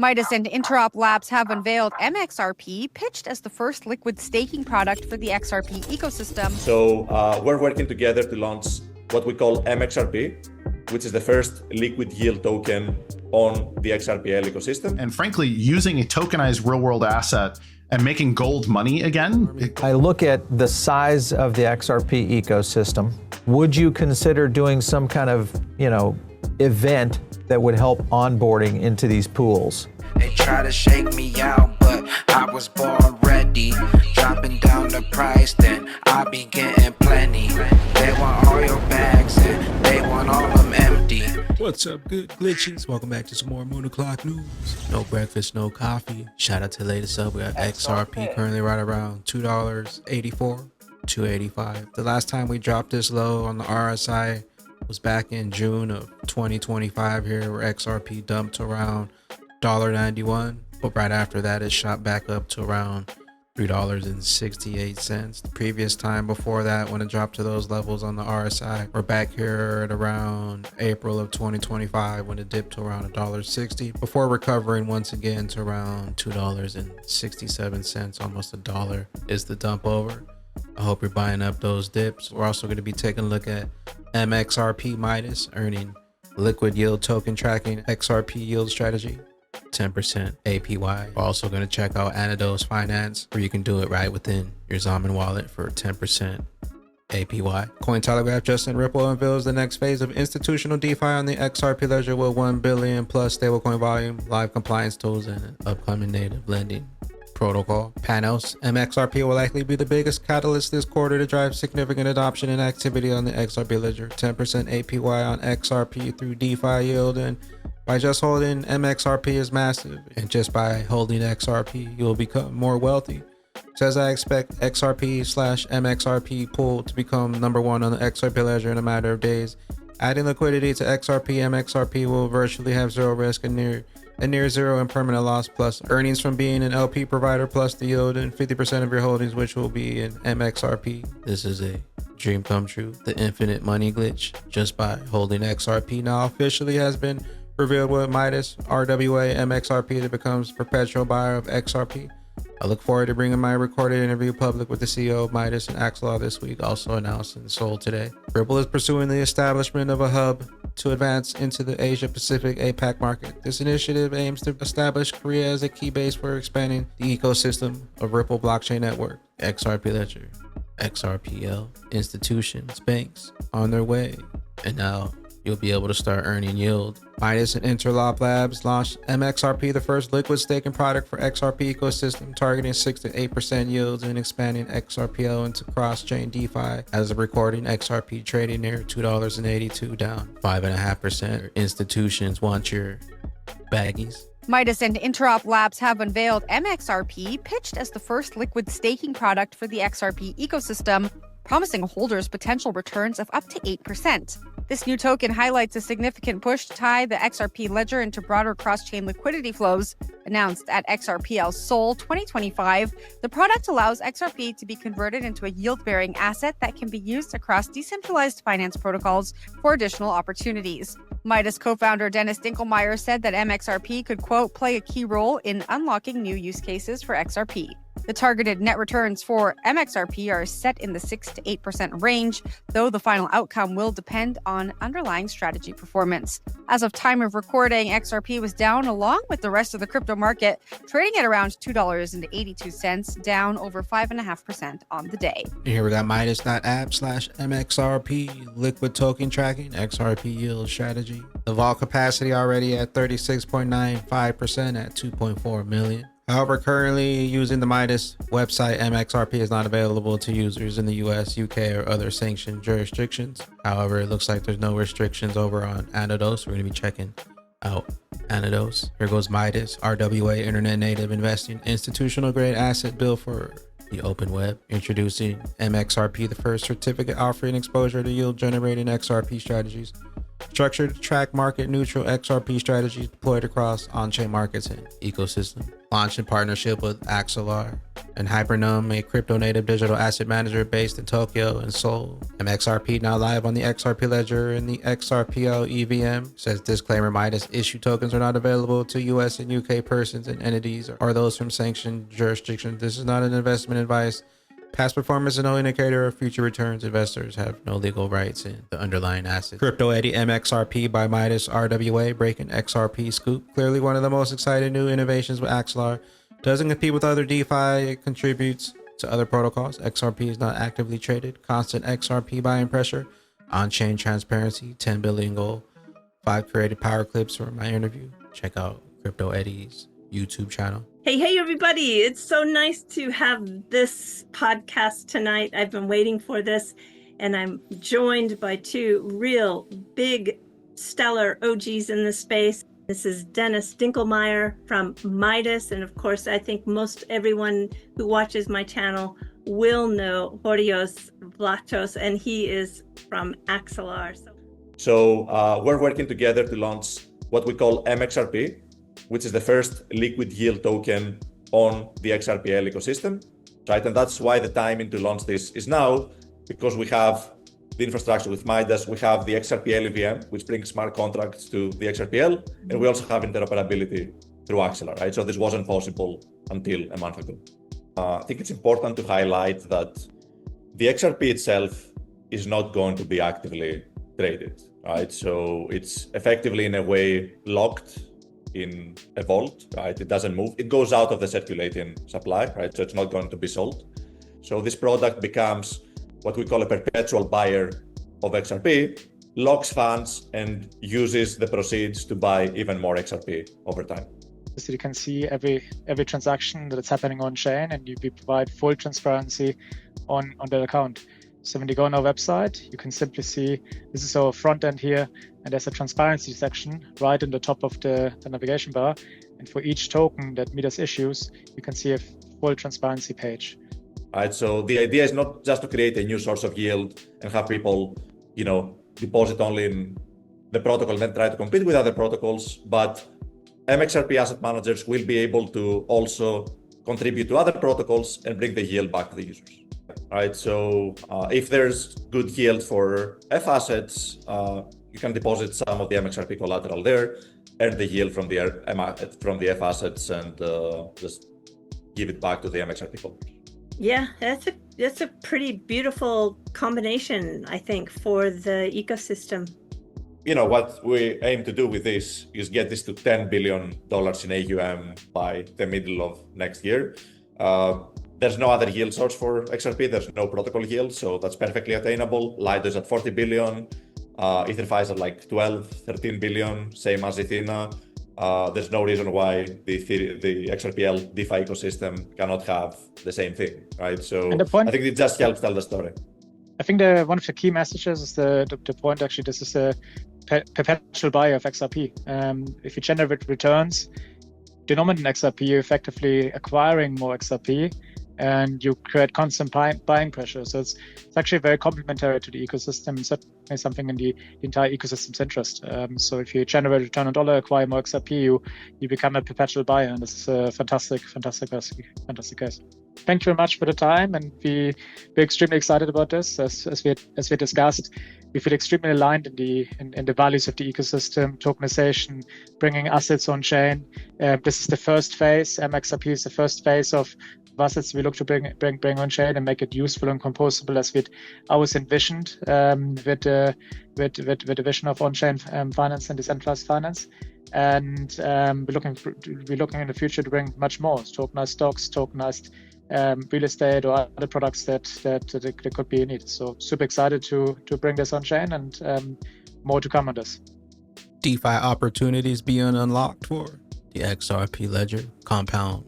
Midas and Interop Labs have unveiled mXRP, pitched as the first liquid staking product for the XRP ecosystem. So we're working together to launch what we call mXRP, which is the first liquid yield token on the XRPL ecosystem. And frankly, using a tokenized real-world asset and making gold money again. I look at the size of the XRP ecosystem. Would you consider doing some kind of, event that would help onboarding into these pools? They try to shake me out, but I was born ready. Dropping down the price, then I be getting plenty. They want all your bags and they want all of them empty. What's up, good glitches? Welcome back to some more Moon O'Clock news. No breakfast, no coffee. Shout out to the latest up. We got XRP currently right around $2.84, $2.85. The last time we dropped this low on the RSI was back in June of 2025 here, where XRP dumped around $1.91, but right after that it shot back up to around $3.68. The previous time before that, when it dropped to those levels on the RSI, we're back here at around April of 2025 when it dipped to around $1.60 before recovering once again to around $2.67. Almost $1 is the dump over. I hope you're buying up those dips. We're also going to be taking a look at mXRP Midas earning liquid yield token tracking XRP yield strategy, 10% APY. We're also going to check out Anodos Finance, where you can do it right within your Zaman wallet for 10% APY. Cointelegraph just in Ripple unveils the next phase of institutional DeFi on the XRP ledger with 1 billion plus stablecoin volume, live compliance tools, and an upcoming native lending protocol. Panos, mXRP will likely be the biggest catalyst this quarter to drive significant adoption and activity on the XRP ledger. 10% APY on XRP through DeFi yield, and by just holding mXRP is massive, and just by holding XRP you'll become more wealthy. Says I expect XRP/mXRP pool to become #1 on the XRP ledger in a matter of days. Adding liquidity to XRP, mXRP will virtually have zero risk and near zero and permanent loss, plus earnings from being an LP provider, plus the yield and 50% of your holdings, which will be in mXRP. This is a dream come true. The infinite money glitch just by holding XRP now officially has been revealed with Midas, RWA, mXRP that becomes perpetual buyer of XRP. I look forward to bringing my recorded interview public with the CEO of Midas and Axelar this week, also announced and sold today. Ripple is pursuing the establishment of a hub to advance into the Asia Pacific APAC market. This initiative aims to establish Korea as a key base for expanding the ecosystem of Ripple blockchain network, XRP ledger, XRPL, institutions, banks on their way, and now you'll be able to start earning yield. Midas and Interop Labs launched mXRP, the first liquid staking product for XRP ecosystem, targeting 6 to 8% yields and expanding XRPL into cross-chain DeFi. As of recording, XRP trading near $2.82, down 5.5%. Institutions want your baggies. Midas and Interop Labs have unveiled mXRP, pitched as the first liquid staking product for the XRP ecosystem, promising holders potential returns of up to 8%. This new token highlights a significant push to tie the XRP ledger into broader cross-chain liquidity flows. Announced at XRPL Seoul 2025, the product allows XRP to be converted into a yield-bearing asset that can be used across decentralized finance protocols for additional opportunities. Midas co-founder Dennis Dinkelmeyer said that mXRP could, quote, play a key role in unlocking new use cases for XRP. The targeted net returns for mXRP are set in the 6 to 8% range, though the final outcome will depend on underlying strategy performance. As of time of recording, XRP was down along with the rest of the crypto market, trading at around $2.82, down over 5.5% on the day. Here we got Midas.app/mXRP liquid token tracking XRP yield strategy. The vault capacity already at 36.95% at 2.4 million. However, currently using the Midas website, mXRP is not available to users in the US, UK, or other sanctioned jurisdictions. However, it looks like there's no restrictions over on Anodos. We're going to be checking out Anodos. Here goes Midas, RWA, Internet Native Investing, institutional grade asset built for the open web. Introducing mXRP, the first certificate offering exposure to yield generating XRP strategies. structured to track market neutral XRP strategies deployed across on-chain markets and ecosystem. Launched in partnership with Axelar and Hypernome, a crypto native digital asset manager based in Tokyo and Seoul. mXRP now live on the XRP ledger and the XRPL EVM. Says disclaimer, Midas issue tokens are not available to US and UK persons and entities or those from sanctioned jurisdictions. This is not an investment advice. Past performance is no indicator of future returns. Investors have no legal rights in the underlying asset. Crypto Eddy mXRP by Midas RWA breaking XRP scoop. Clearly one of the most exciting new innovations with Axelar. Doesn't compete with other DeFi. It contributes to other protocols. XRP is not actively traded. Constant XRP buying pressure. On-chain transparency. 10 billion goal. 5 created power clips for my interview. Check out Crypto Eddy's YouTube channel. Hey, everybody. It's so nice to have this podcast tonight. I've been waiting for this, and I'm joined by two real big, stellar OGs in this space. This is Dennis Dinkelmeyer from Midas, and of course, I think most everyone who watches my channel will know Horios Vlachos, and he is from Axelar. So we're working together to launch what we call mXRP, which is the first liquid yield token on the XRPL ecosystem, right? And that's why the timing to launch this is now, because we have the infrastructure with Midas, we have the XRPL EVM, which brings smart contracts to the XRPL, and we also have interoperability through Axelar, right? So this wasn't possible until a month ago. I think it's important to highlight that the XRP itself is not going to be actively traded, right? So it's effectively in a way locked in a vault, right? It doesn't move. It goes out of the circulating supply, right? So it's not going to be sold. So this product becomes what we call a perpetual buyer of XRP, locks funds and uses the proceeds to buy even more XRP over time. So you can see every transaction that is happening on chain, and we provide full transparency on that account. So when you go on our website, you can simply see this is our front end here, and there's a transparency section right in the top of the navigation bar. And for each token that Midas issues, you can see a full transparency page. Right. So the idea is not just to create a new source of yield and have people, deposit only in the protocol and then try to compete with other protocols, but mXRP asset managers will be able to also contribute to other protocols and bring the yield back to the users. Right. So if there's good yield for F assets, you can deposit some of the mXRP collateral there, earn the yield from the F assets, and just give it back to the mXRP holders. Yeah, that's a pretty beautiful combination, I think, for the ecosystem. What we aim to do with this is get this to $10 billion in AUM by the middle of next year. There's no other yield source for XRP. There's no protocol yield, so that's perfectly attainable. Lido is at 40 billion. EtherFi is at like 12, 13 billion, same as Ethena. There's no reason why the XRPL DeFi ecosystem cannot have the same thing, right? So I think it just helps tell the story. I think one of the key messages is the point, actually, this is a perpetual buyer of XRP. If you generate returns denominated in XRP, you're effectively acquiring more XRP, and you create constant buying pressure. So it's actually very complementary to the ecosystem, certainly something in the entire ecosystem's interest. So if you generate return on dollar, acquire more XRP, you become a perpetual buyer, and this is a fantastic case. Thank you very much for the time, and we're extremely excited about this. As we discussed, we feel extremely aligned in the values of the ecosystem, tokenization, bringing assets on chain. This is the first phase. mXRP is the first phase of assets we look to bring on chain and make it useful and composable as we always envisioned with the vision of on-chain finance and decentralized finance. And we're looking in the future to bring much more tokenized stocks, tokenized real estate, or other products that could be needed. So super excited to bring this on chain, and more to come on this. DeFi opportunities being unlocked for the XRP ledger. Compound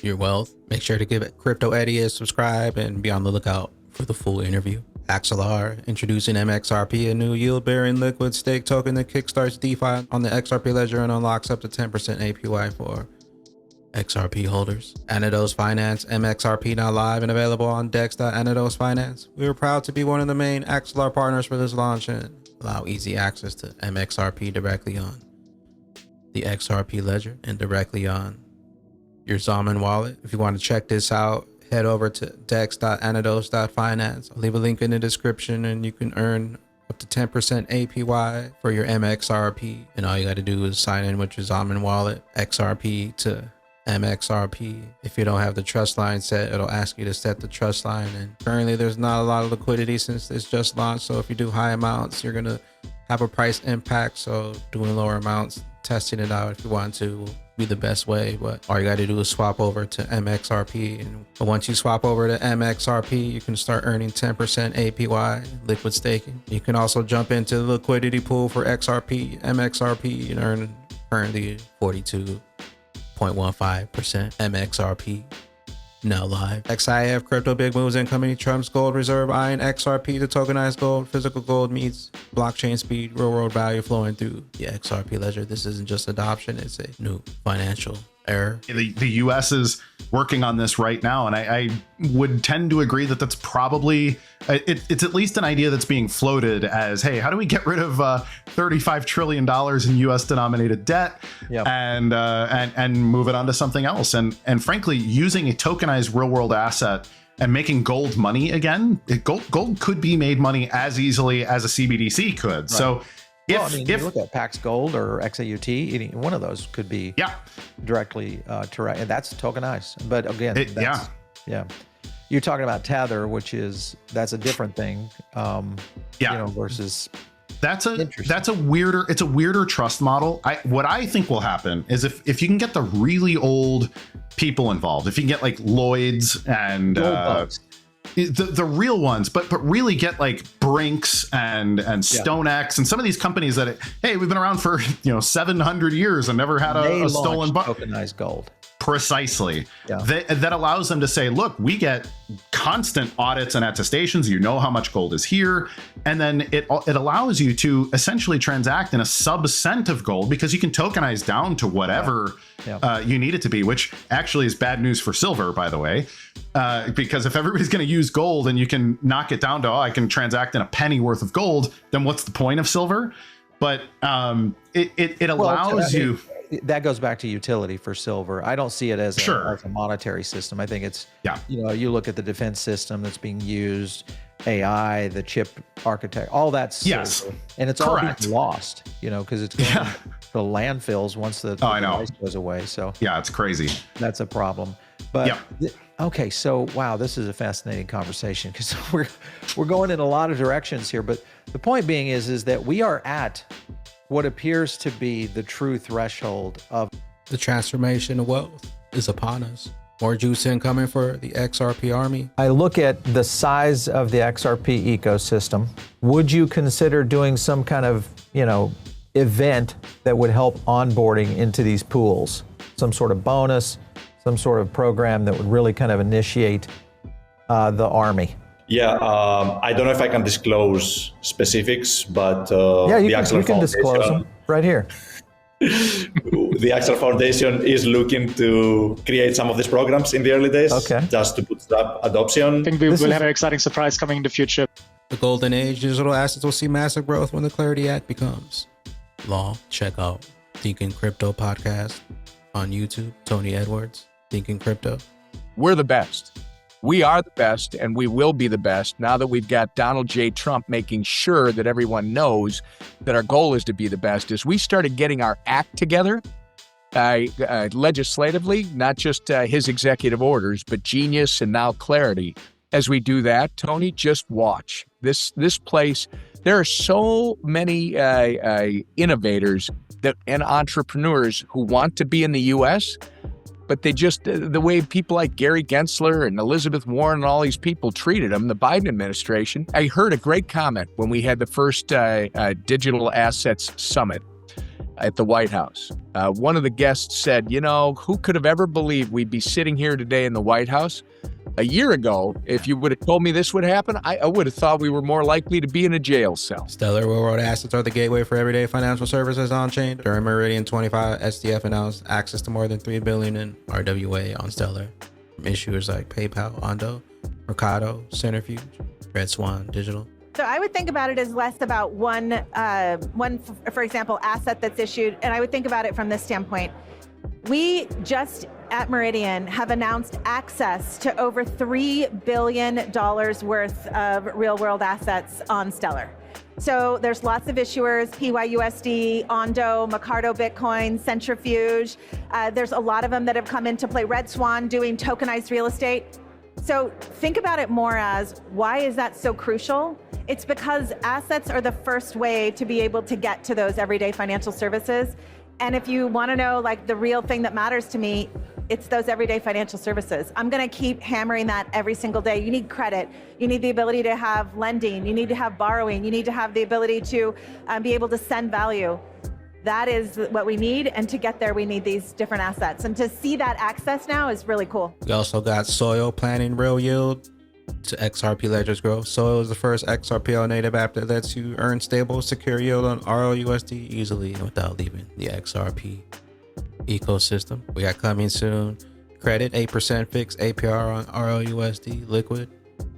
your wealth. Make sure to give Crypto Eddy a subscribe and be on the lookout for the full interview. Axelar introducing mXRP, a new yield-bearing liquid stake token that kickstarts DeFi on the XRP ledger and unlocks up to 10% APY for XRP holders. Anodos Finance, mXRP now live and available on dex.anodos finance. We are proud to be one of the main Axelar partners for this launch, and allow easy access to mXRP directly on the XRP ledger and directly on your Zalman wallet. If you want to check this out, head over to dex.anodos.finance. I'll leave a link in the description and you can earn up to 10% APY for your mXRP. And all you got to do is sign in with your Zalman wallet, XRP to mXRP. If you don't have the trust line set, it'll ask you to set the trust line. And currently there's not a lot of liquidity since it's just launched. So if you do high amounts, you're going to have a price impact. So doing lower amounts, testing it out if you want to, will be the best way. But all you got to do is swap over to mXRP. And once you swap over to mXRP, you can start earning 10% APY liquid staking. You can also jump into the liquidity pool for XRP, mXRP, and earn currently 42.15% mXRP. Now live. XIF crypto big moves incoming. Trump's gold reserve eyeing XRP to tokenize gold. Physical gold meets blockchain speed. Real world value flowing through the XRP ledger. This isn't just adoption. It's a new financial era. The US is working on this right now, and I would tend to agree that that's probably it's at least an idea that's being floated as, hey, how do we get rid of $35 trillion in US denominated debt and move it on to something else? And frankly, using a tokenized real world asset and making gold money again, gold could be made money as easily as a CBDC could. Right. So if you look at Pax Gold or XAUT, any one of those could be directly and that's tokenized. But again, you're talking about Tether, that's a different thing. Versus it's a weirder trust model. What I think will happen is if you can get the really old people involved, if you can get like Lloyd's and the real ones, but really get like Brinks and StoneX and some of these companies that we've been around for 700 years and never had a stolen tokenized gold. Precisely. That allows them to say, look, we get constant audits and attestations. You know how much gold is here. And then it allows you to essentially transact in a sub-cent of gold because you can tokenize down to whatever you need it to be, which actually is bad news for silver, by the way. Because if everybody's going to use gold and you can knock it down to, I can transact in a penny worth of gold, then what's the point of silver? But it allows you. That goes back to utility for silver. I don't see it as a monetary system. I think it's, you look at the defense system that's being used, AI, the chip architect, all that's silver. And it's all being lost, because it's going to the landfills once the device goes away. So it's crazy. That's a problem. But okay, so wow, this is a fascinating conversation because we're going in a lot of directions here. But the point being is that we are at what appears to be the true threshold of the transformation of wealth is upon us. More juice incoming for the XRP army. I look at the size of the XRP ecosystem. Would you consider doing some kind of, event that would help onboarding into these pools? Some sort of bonus, some sort of program that would really kind of initiate the army? I don't know if I can disclose specifics, but you can disclose them right here. The Axelar Foundation is looking to create some of these programs in the early days, just to bootstrap adoption. I think we will have an exciting surprise coming in the future. The golden age digital assets will see massive growth when the Clarity Act becomes law. Check out Thinking Crypto podcast on YouTube. Tony Edwards, Thinking Crypto. We're the best. We are the best, and we will be the best now that we've got Donald J. Trump making sure that everyone knows that our goal is to be the best. As we started getting our act together legislatively, not just his executive orders, but Genius and now Clarity. As we do that, Tony, just watch. This place, there are so many innovators and entrepreneurs who want to be in the U.S., but they just, the way people like Gary Gensler and Elizabeth Warren and all these people treated them, the Biden administration. I heard a great comment when we had the first Digital Assets Summit at the White House. One of the guests said, who could have ever believed we'd be sitting here today in the White House? A year ago, if you would have told me this would happen, I would have thought we were more likely to be in a jail cell. Stellar real-world assets are the gateway for everyday financial services on-chain. During Meridian 25, SDF announced access to more than $3 billion in RWA on Stellar from issuers like PayPal, Ondo, Mercado, Centrifuge, Red Swan Digital. So I would think about it as less about one, for example, asset that's issued, and I would think about it from this standpoint. We just at Meridian have announced access to over $3 billion worth of real-world assets on Stellar. So there's lots of issuers, PYUSD, Ondo, Mercado Bitcoin, Centrifuge. There's a lot of them that have come into play. Red Swan doing tokenized real estate. So think about it more as, why is that so crucial? It's because assets are the first way to be able to get to those everyday financial services. And if you want to know like the real thing that matters to me, it's those everyday financial services. I'm going to keep hammering that every single day. You need credit. You need the ability to have lending. You need to have borrowing. You need to have the ability to be able to send value. That is what we need. And to get there, we need these different assets. And to see that access now is really cool. We also got Soil planning real yield to XRP ledgers growth. Soil is the first XRPL native app that lets you earn stable, secure yield on RLUSD easily and without leaving the XRP ecosystem. We got coming soon. Credit 8% fixed APR on RLUSD liquid,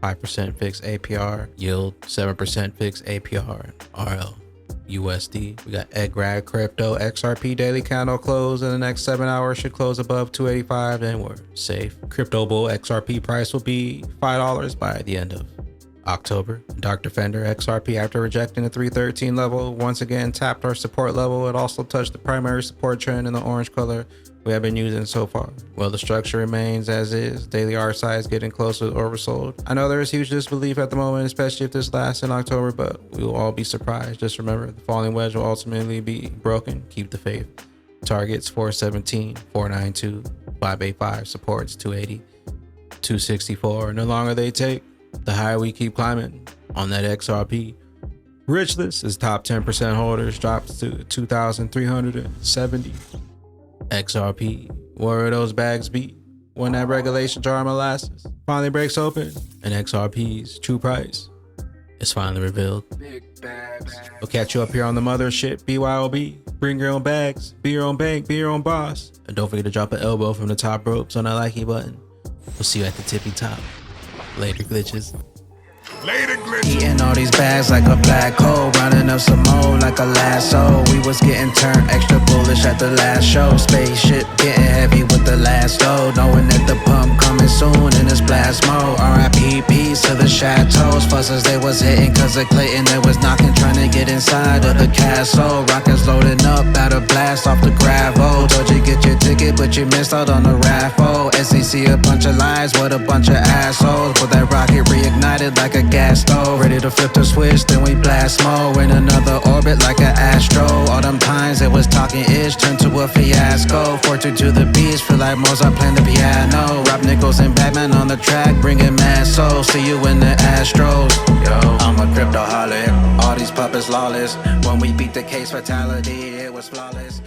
5% fixed APR yield, 7% fixed APR RLUSD. We got EGRAG crypto XRP daily candle close in the next 7 hours should close above 285, then we're safe. Crypto bull XRP price will be $5 by the end of October. Dark Defender XRP, after rejecting the 313 level, once again tapped our support level. It also touched the primary support trend in the orange color we have been using so far. Well, the structure remains as is. Daily R size getting closer to oversold. I know there is huge disbelief at the moment, especially if this lasts in October, but we will all be surprised. Just remember, the falling wedge will ultimately be broken. Keep the faith. Targets 417, 492, 585, supports 280, 264. And the longer they take, the higher we keep climbing on that XRP. Rich list is top 10% holders drops to 2,370. XRP, where those bags be when that regulation jar molasses finally breaks open and XRP's true price is finally revealed. We'll catch you up here on the mothership. BYOB, bring your own bags, be your own bank, be your own boss, and don't forget to drop an elbow from the top ropes on that likey button. We'll see you at the tippy top. Later, glitches. Later, glitches. Eating all these bags like a black hole, rounding up some more like a lasso. We was getting turned extra bullish at the last show. Spaceship getting heavy with the last load, knowing that the pump coming soon in this blast mode. RIP peace to the chateaus. Fusses they was hitting cause of Clayton they was knocking, trying to get inside of the castle. Rockets loading up, about to blast off the gravel. Told you get your ticket but you missed out on the raffle. SEC a bunch of lies, what a bunch of assholes. But that rocket reignited like a gas stove, ready to flip the switch, then we blast more in another orbit like an astro. All them times it was talking ish turned to a fiasco. Fortune to the beach, feel like Mozart playing the piano. Rob Nichols and Batman on the track, bringing mad souls. See you in the Astros. Yo, I'm a crypto holic. All these puppets lawless. When we beat the case fatality, it was flawless.